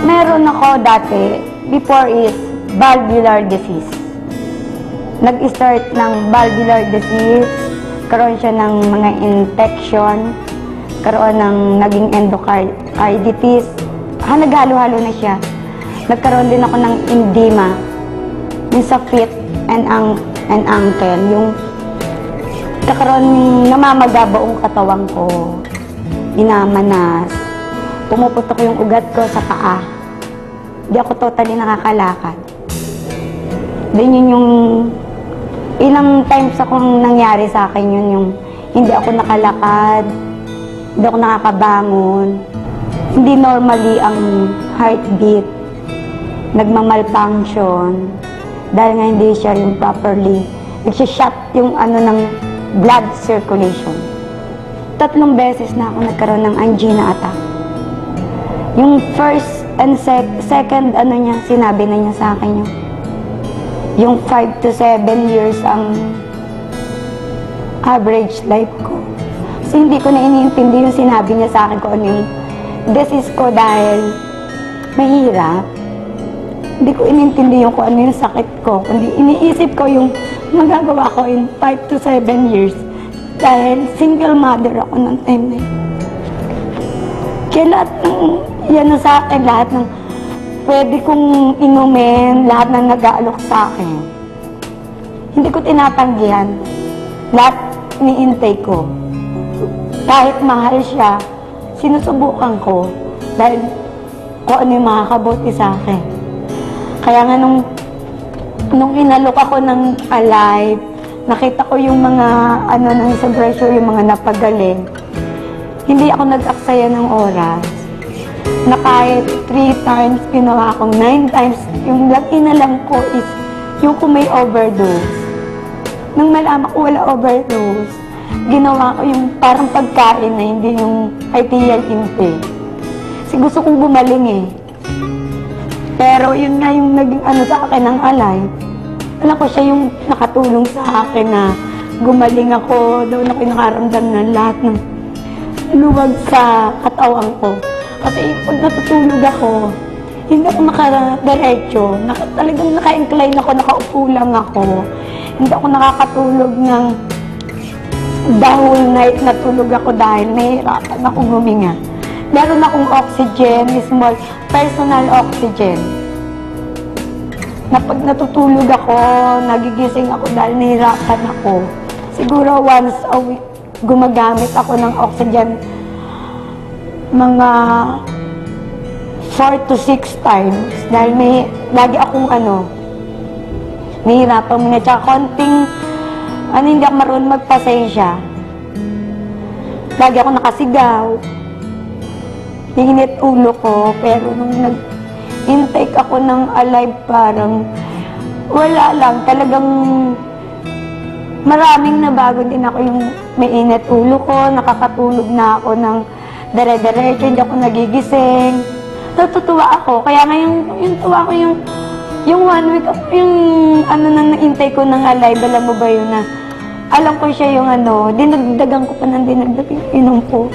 Meron ako dati, before is valvular disease. Nag-start ng valvular disease, karoon siya ng mga infection, karoon ng naging endocarditis. Naghalo-halo na siya. Nagkaroon din ako ng edema, yung sa feet and ankle, yung nagkaroon, namamaga buong katawan ko, inamanas, pumuputok yung ugat ko sa paa. Hindi ako totally nakakalakad. Then yun yung ilang times akong nangyari sa akin yun, yung hindi ako nakalakad, hindi ako nakakabangon, hindi normally ang heartbeat, nagmamalfunction, dahil nga hindi siya yung properly, nagsishot yung ng blood circulation. 3 beses na ako nagkaroon ng angina attack. Yung first and second, niya, sinabi na niya sa akin yung 5 to 7 years ang average life ko. Kasi hindi ko na iniintindi yung sinabi niya sa akin kung ano yung disease ko dahil mahirap. Hindi ko inintindi yung kung ano yung sakit ko. Kundi iniisip ko yung magagawa ko in 5 to 7 years dahil single mother ako ng time na yun. Kaya lahat ng yan na sa akin, lahat ng pwede kong inumin, lahat ng nag-aalok sa akin. Hindi ko tinatanggihan. Lahat iniintay ko. Kahit mahal siya, sinusubukan ko dahil kung ano yung makakabuti sa akin. Kaya nga nung inalok ako ng Alive, nakita ko yung mga ng isang pressure, yung mga napagaling. Hindi ako nag-aksaya ng oras. Na kahit 3 times, ginawa akong 9 times. Yung lagi na lang ko is yung kung may overdose. Nung malaman ko wala overdose, ginawa ko yung parang pagkain na hindi yung arterial intake. Kasi gusto kong gumaling eh. Pero yun nga yung naging sa akin ng Alive. Alam ko siya yung nakatulong sa akin na gumaling ako. Doon ako nakaramdam ng lahat ng luwag sa katawan ko. Kasi pag natutulog ako, hindi ako nakadiretso. Talagang naka-incline ako, nakaupo lang ako. Hindi ako nakakatulog ng the whole night natulog ako dahil nahihirapan ako huminga. Meron akong oxygen, small personal oxygen. Na pag natutulog ako, nagigising ako dahil nahihirapan ako. Siguro once a week, gumagamit ako ng oxygen mga 4 to 6 times dahil lagi akong nahihirapan muna. Tsaka konting hindi ako marunong magpasensya. Lagi ako nakasigaw. Hinit ulo ko, pero nung nag-intake ako ng Alive, parang wala lang. Talagang maraming nabago din ako, yung may init ulo ko, nakakatulog na ako ng dire-diretso, hindi ako nagigising. Natutuwa ako. Kaya ngayon, yung tuwa ko yung 1 week, yung nang na-intake ko ng Alive, alam mo ba yun na, alam ko siya yung dinagdagan ko pa ng dinagdag yung inom ko.